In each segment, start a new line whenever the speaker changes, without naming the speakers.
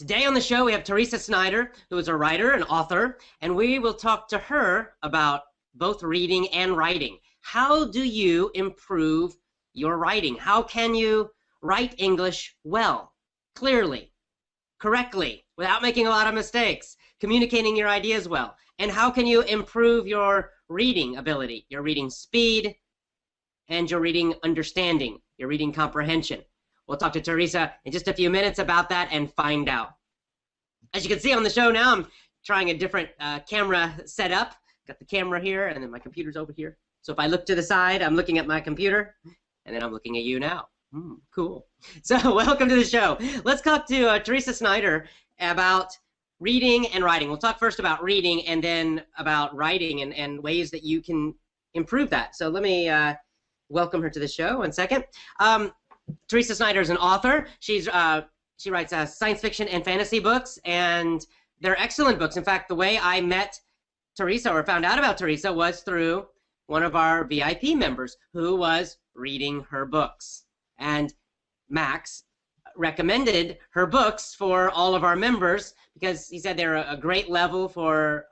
Today on the show, we have Teresa Snyder, who is a writer and author, and we will talk to her about both reading and writing. How do you improve your writing? How can you write English well, clearly, correctly, without making a lot of mistakes, communicating your ideas well? And how can you improve your reading ability, your reading speed, and your reading understanding, your reading comprehension? We'll talk to Teresa in just a few minutes about that and find out. As you can see on the show now, I'm trying a different camera setup. Got the camera here, and then my computer's over here. So if I look to the side, I'm looking at my computer, and then I'm looking at you now. Cool. So welcome to the show. Let's talk to Teresa Snyder about reading and writing. We'll talk first about reading and then about writing and ways that you can improve that. So let me welcome her to the show in a second. Teresa Snyder is an author. She writes science fiction and fantasy books, and they're excellent books. In fact, the way I met Teresa or found out about Teresa was through one of our VIP members who was reading her books. And Max recommended her books for all of our members because he said they're a great level for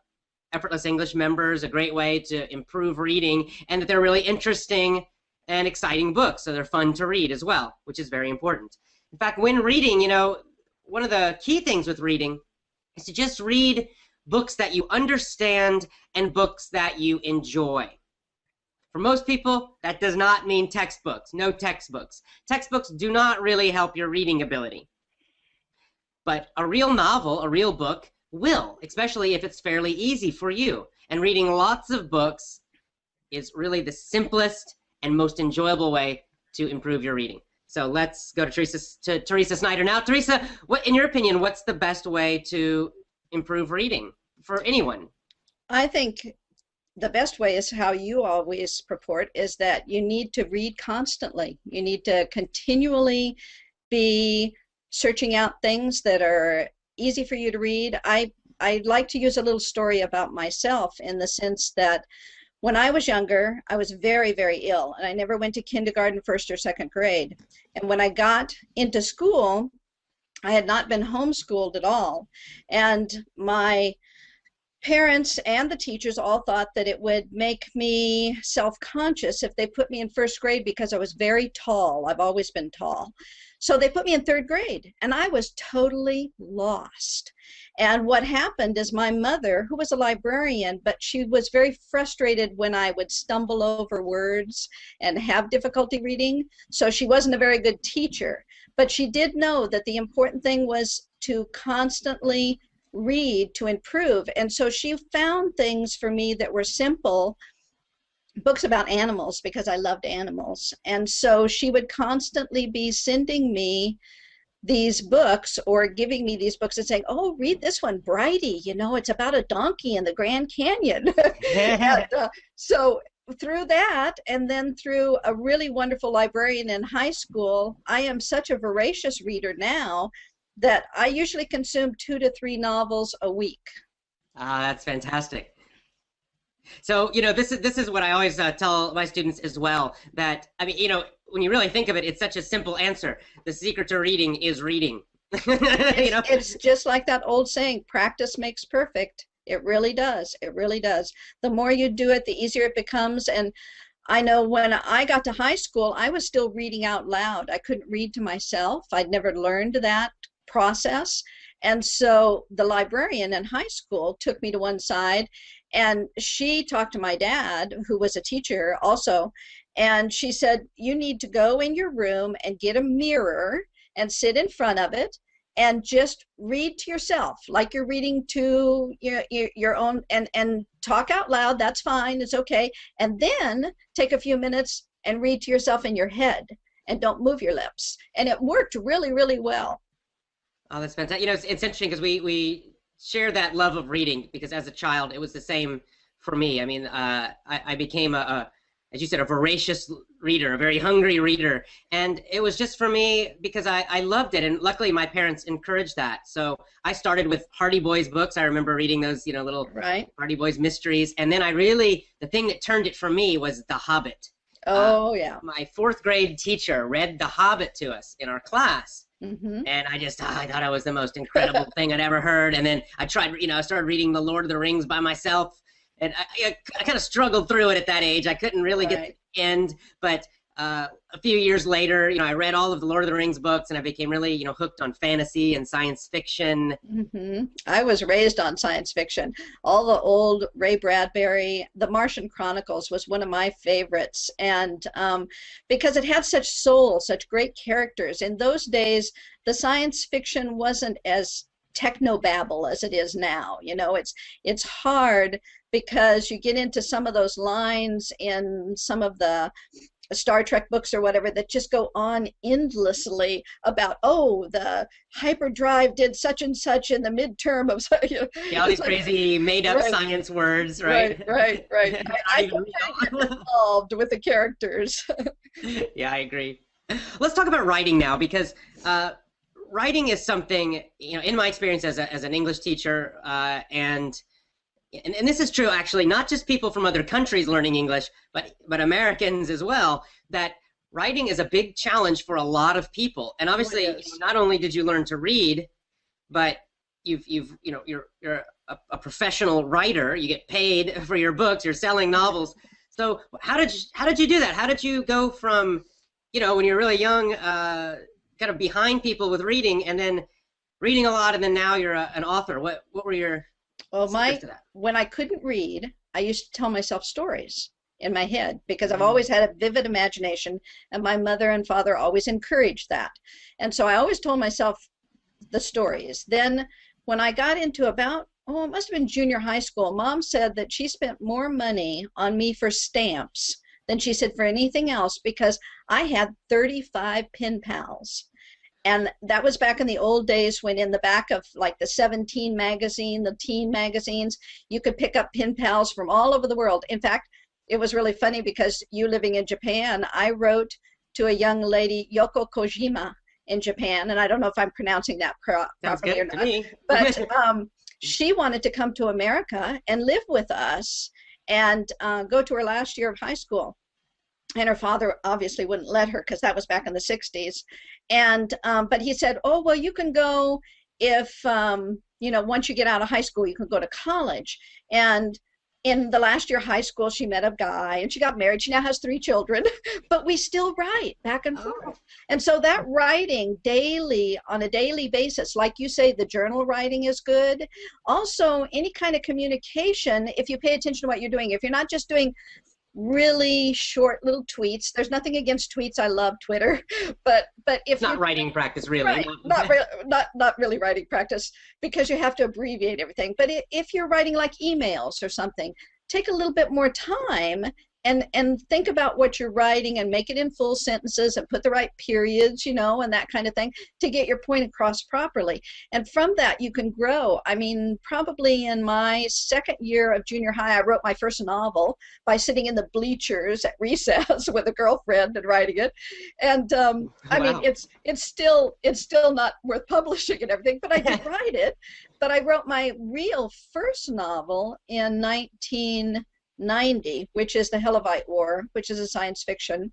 Effortless English members, a great way to improve reading, and that they're really interesting and exciting books, so they're fun to read as well, which is very important. In fact, when reading, you know, one of the key things with reading is to just read books that you understand and books that you enjoy. For most people, that does not mean textbooks, no textbooks. Textbooks do not really help your reading ability. But a real novel, a real book, will, especially if it's fairly easy for you. And reading lots of books is really the simplest and most enjoyable way to improve your reading. So let's go to Teresa Snyder now. Teresa, in your opinion, what's the best way to improve reading for anyone?
I think the best way is how you always purport, is that you need to read constantly. You need to continually be searching out things that are easy for you to read. I like to use a little story about myself in the sense that when I was younger, I was very, very ill, and I never went to kindergarten, first or second grade. And when I got into school, I had not been homeschooled at all. And my parents and the teachers all thought that it would make me self-conscious if they put me in first grade because I was very tall. I've always been tall. So they put me in third grade, and I was totally lost. And what happened is my mother, who was a librarian, but she was very frustrated when I would stumble over words and have difficulty reading, so she wasn't a very good teacher. But she did know that the important thing was to constantly read to improve. And so she found things for me that were simple, books about animals, because I loved animals. And so she would constantly be sending me these books or giving me these books and saying, oh, read this one, Brighty, you know, it's about a donkey in the Grand Canyon. And, so through that, and then through a really wonderful librarian in high school, I am such a voracious reader now that I usually consume 2 to 3 novels a week.
That's fantastic. So, you know, this is what I always tell my students as well, that, I mean, you know, when you really think of it, it's such a simple answer. The secret to reading is reading. You know?
It's just like that old saying, practice makes perfect. It really does. It really does. The more you do it, the easier it becomes. And I know when I got to high school, I was still reading out loud. I couldn't read to myself. I'd never learned that process. And so the librarian in high school took me to one side, and she talked to my dad, who was a teacher also, and she said, you need to go in your room and get a mirror and sit in front of it and just read to yourself like you're reading to your own, and talk out loud. That's fine. It's okay. And then take a few minutes and read to yourself in your head and don't move your lips. And it worked really, really well.
Oh, that's fantastic. You know, it's interesting because we share that love of reading, because as a child, it was the same for me. I mean, I became as you said, a voracious reader, a very hungry reader. And it was just for me because I loved it. And luckily, my parents encouraged that. So I started with Hardy Boys books. I remember reading those, you know, little Hardy Boys mysteries. And then the thing that turned it for me was The Hobbit.
Oh, yeah.
My fourth grade teacher read The Hobbit to us in our class.
Mm-hmm.
And I thought it was the most incredible thing I'd ever heard. And then I tried, I started reading The Lord of the Rings by myself. And I kind of struggled through it at that age. I couldn't really get to the end. But a few years later, I read all of the Lord of the Rings books, and I became really, hooked on fantasy and science fiction.
Mm-hmm. I was raised on science fiction. All the old Ray Bradbury, The Martian Chronicles was one of my favorites. And because it had such soul, such great characters. In those days, the science fiction wasn't as technobabble as it is now. It's hard because you get into some of those lines in some of the Star Trek books or whatever that just go on endlessly about, oh, the hyperdrive did such and such in the midterm of
yeah, all these crazy made-up science words, right?
Right. I don't get involved with the characters.
Yeah, I agree. Let's talk about writing now, because writing is something, in my experience as an English teacher, and this is true, actually, not just people from other countries learning English, but Americans as well, that writing is a big challenge for a lot of people. And obviously, not only did you learn to read, but you're a professional writer. You get paid for your books. You're selling novels. So how did you do that? How did you go from, when you're really young, kind of behind people with reading, and then reading a lot, and then now you're an author? What were your
Well, when I couldn't read, I used to tell myself stories in my head because I've always had a vivid imagination, and my mother and father always encouraged that. And so I always told myself the stories. Then when I got into about, it must have been junior high school, Mom said that she spent more money on me for stamps than she said for anything else because I had 35 pen pals. And that was back in the old days when in the back of like the 17 magazine, the teen magazines, you could pick up pen pals from all over the world. In fact, it was really funny because you living in Japan, I wrote to a young lady, Yoko Kojima, in Japan, and I don't know if I'm pronouncing that properly or not, but she wanted to come to America and live with us and go to her last year of high school. And her father obviously wouldn't let her because that was back in the 60s. And but he said, oh, well, you can go if, once you get out of high school, you can go to college. And in the last year of high school, she met a guy and she got married. She now has 3 children, but we still write back and forth. And so that writing daily, on a daily basis, like you say, the journal writing is good. Also, any kind of communication, if you pay attention to what you're doing, if you're not just doing really short little tweets. There's nothing against tweets. I love Twitter, but if
not writing practice, really.
Right, not really writing practice because you have to abbreviate everything. But if you're writing like emails or something, take a little bit more time and think about what you're writing and make it in full sentences and put the right periods, and that kind of thing to get your point across properly. And from that, you can grow. I mean, probably in my second year of junior high, I wrote my first novel by sitting in the bleachers at recess with a girlfriend and writing it. And I mean, it's still not worth publishing and everything, but I did write it. But I wrote my real first novel in 1990, which is The Hellavite War, which is a science fiction.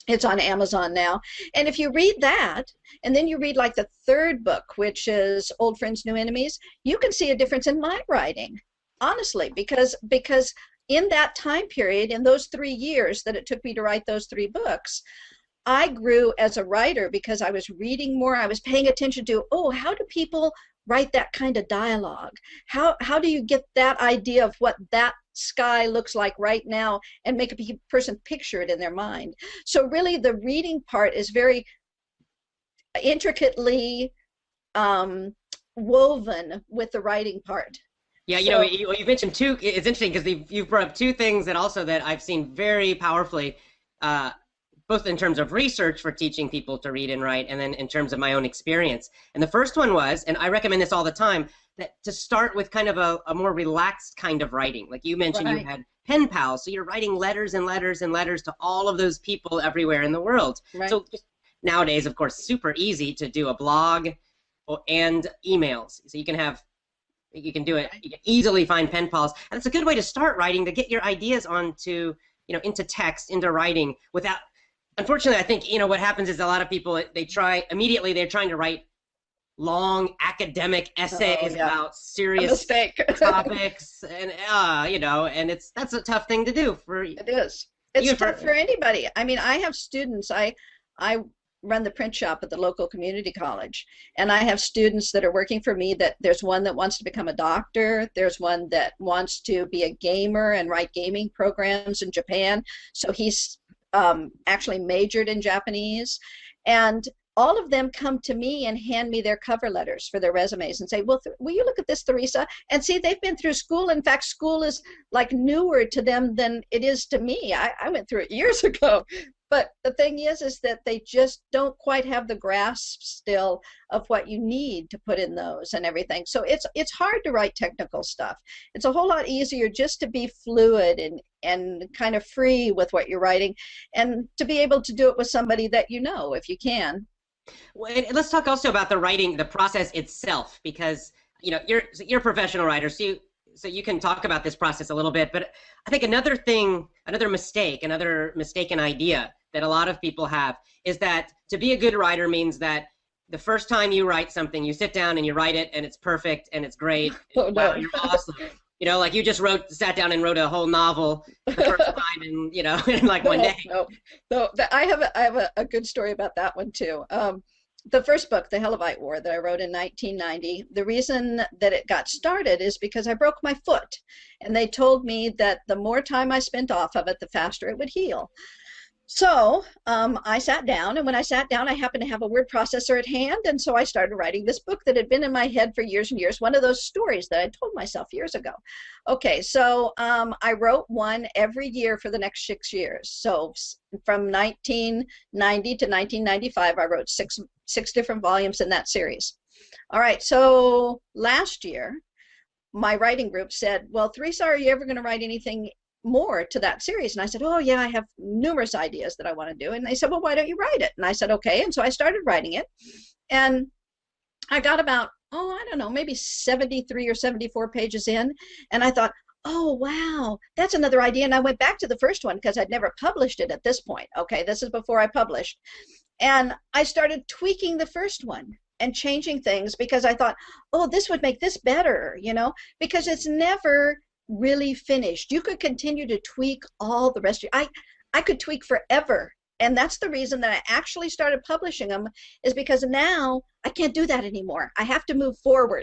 It's on Amazon now. And if you read that, and then you read like the third book, which is Old Friends, New Enemies, you can see a difference in my writing, honestly, because in that time period, in those 3 years that it took me to write those 3 books, I grew as a writer because I was reading more. I was paying attention to, how do people write that kind of dialogue? How do you get that idea of what that sky looks like right now and make a person picture it in their mind? So really the reading part is very intricately woven with the writing part.
Yeah, you mentioned 2, it's interesting because you've brought up 2 things that I've seen very powerfully, both in terms of research for teaching people to read and write, and then in terms of my own experience. And the first one was, and I recommend this all the time, that to start with kind of a more relaxed kind of writing. Like you mentioned, you had pen pals, so you're writing letters and letters and letters to all of those people everywhere in the world. Right. So just nowadays, of course, super easy to do a blog and emails. So you can do it. You can easily find pen pals, and it's a good way to start writing, to get your ideas onto into text, into writing without, unfortunately, I think, what happens is a lot of people, they're trying to write long academic
Oh,
essays
yeah.
about
A
serious
mistake.
topics, and and that's a tough thing to do for
It is. It's
even
tough
for
for anybody. I mean, I have students. I run the print shop at the local community college, and I have students that are working for me that there's one that wants to become a doctor, there's one that wants to be a gamer and write gaming programs in Japan. So he's actually majored in Japanese, and all of them come to me and hand me their cover letters for their resumes and say, well, will you look at this, Teresa? And see, they've been through school. In fact, school is like newer to them than it is to me. I went through it years ago. But the thing is that they just don't quite have the grasp still of what you need to put in those and everything. So it's hard to write technical stuff. It's a whole lot easier just to be fluid and kind of free with what you're writing, and to be able to do it with somebody that you know, if you can.
Well, and let's talk also about the writing, the process itself, because you're a professional writer, so you can talk about this process a little bit. But I think another mistaken idea that a lot of people have is that to be a good writer means that the first time you write something, you sit down and you write it, and it's perfect and it's great.
Oh,
Wow,
no.
you're awesome. Like you just sat down and wrote a whole novel the first time, and in like one day.
No, no. I have a good story about that one too. The first book, The Helevite War, that I wrote in 1990, the reason that it got started is because I broke my foot, and they told me that the more time I spent off of it, the faster it would heal. So I sat down, and when I sat down, I happened to have a word processor at hand, and so I started writing this book that had been in my head for years and years, one of those stories that I told myself years ago. Okay, so I wrote one every year for the next 6 years. So from 1990 to 1995, I wrote six different volumes in that series. All right, so last year, my writing group said, well, Teresa, are you ever going to write anything more to that series? And I said, oh yeah, I have numerous ideas that I want to do. And they said, well, why don't you write it? And I said, okay. And so I started writing it, and I got about, I don't know, maybe 73 or 74 pages in, and I thought, oh wow, that's another idea. And I went back to the first one because I'd never published it at this point. Okay, this is before I published, and I started tweaking the first one and changing things because I thought, oh, this would make this better, because it's never really finished. You could continue to tweak all the rest of it. I could tweak forever. And that's the reason that I actually started publishing them, is because now I can't do that anymore. I have to move forward.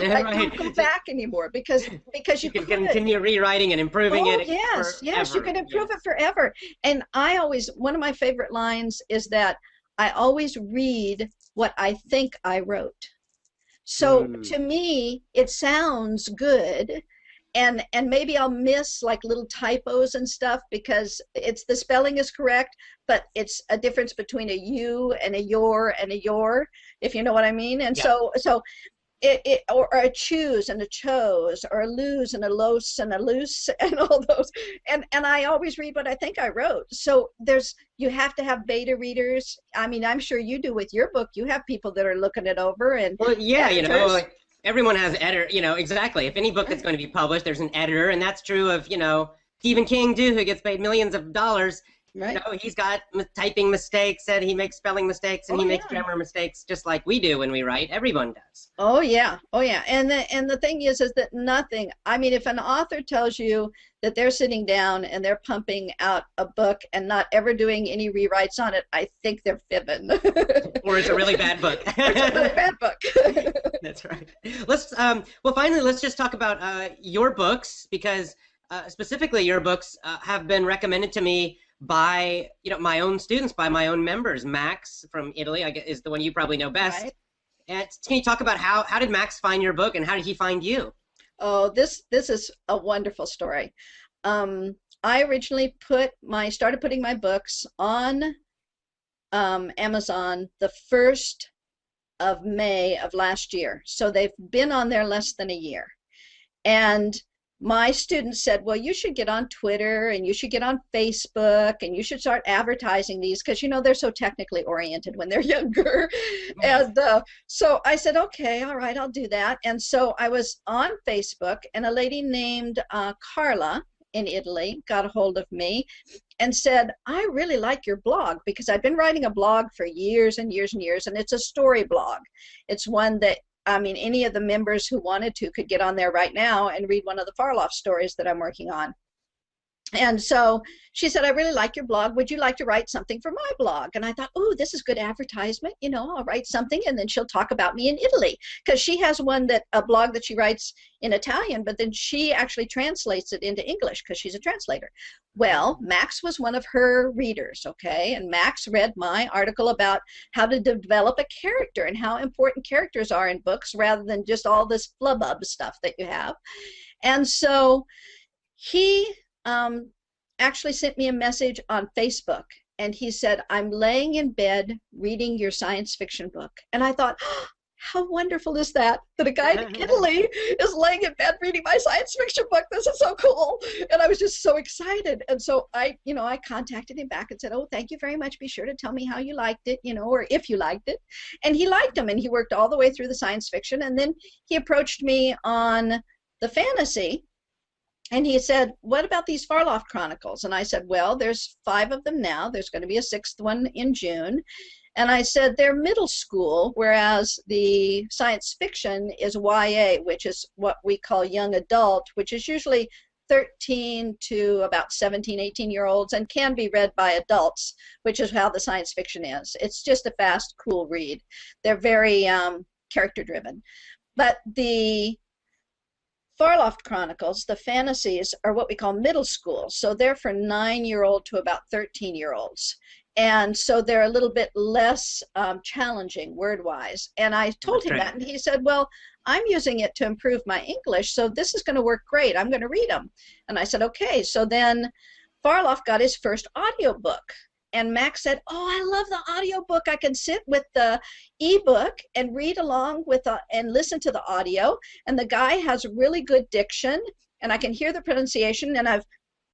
Yeah,
I
right.
can't go back anymore because you
can
could
continue rewriting and improving it.
Yes, yes, you
forever.
can improve it forever. And one of my favorite lines is that I always read what I think I wrote. So to me, it sounds good. And maybe I'll miss like little typos and stuff because the spelling is correct, but it's a difference between a you and a your, if you know what I mean. And
Yeah.
so or a choose and a chose, or a lose and a los and a loose, and all those. And I always read what I think I wrote. So you have to have beta readers. I mean, I'm sure you do with your book. You have people that are looking it over, and
Well, yeah,
editors.
everyone has editor, exactly. If any book is going to be published, there's an editor, and that's true of, Stephen King too, who gets paid millions of dollars.
Right.
He's got typing mistakes, and he makes spelling mistakes, and
Oh,
he makes
yeah.
grammar mistakes, just like we do when we write. Everyone does.
Oh yeah, oh yeah. And the thing is that nothing. I mean, if an author tells you that they're sitting down and they're pumping out a book and not ever doing any rewrites on it, I think they're fibbing.
Or it's a really bad book.
It's a really bad book.
That's right. Finally, let's just talk about your books, because specifically your books have been recommended to me by my own students, by my own members. Max from Italy, I guess, is the one you probably know best.
Right.
And can you talk about how did Max find your book, and how did he find you?
Oh, this is a wonderful story. I originally started putting my books on Amazon the 1st of May of last year. So they've been on there less than a year. And my students said, well, you should get on Twitter, and you should get on Facebook, and you should start advertising these, because they're so technically oriented when they're younger. And so I said, okay, all right, I'll do that. And so I was on Facebook, and a lady named Carla, in Italy got a hold of me and said, I really like your blog, because I've been writing a blog for years and years and years, and it's a story blog. It's one that, I mean, any of the members who wanted to could get on there right now and read one of the Farloff stories that I'm working on. And so she said, I really like your blog. Would you like to write something for my blog? And I thought, oh, this is good advertisement. You know, I'll write something and then she'll talk about me in Italy. Because she has a blog that she writes in Italian, but then she actually translates it into English because she's a translator. Well, Max was one of her readers, okay? And Max read my article about how to develop a character and how important characters are in books rather than just all this flubbub stuff that you have. And so he actually sent me a message on Facebook, and he said, I'm laying in bed reading your science fiction book. And I thought, oh, how wonderful is that a guy in Italy is laying in bed reading my science fiction book. This is so cool. And I was just so excited. And so I contacted him back and said, oh, thank you very much. Be sure to tell me how you liked it, or if you liked it. And he liked them, and he worked all the way through the science fiction. And then he approached me on the fantasy. And he said, what about these Farloff Chronicles? And I said, well, there's 5 of them now. There's going to be a 6th one in June. And I said, they're middle school, whereas the science fiction is YA, which is what we call young adult, which is usually 13 to about 17, 18-year-olds, and can be read by adults, which is how the science fiction is. It's just a fast, cool read. They're very character-driven. But the Farloff Chronicles, the fantasies, are what we call middle school. So they're for 9-year-old to about 13-year-olds. And so they're a little bit less challenging word-wise. And I told him that, and he said, well, I'm using it to improve my English, so this is going to work great. I'm going to read them. And I said, okay. So then Farloff got his first audiobook. And Max said, oh, I love the audiobook. I can sit with the ebook and read along with and listen to the audio. And the guy has really good diction, and I can hear the pronunciation. And I've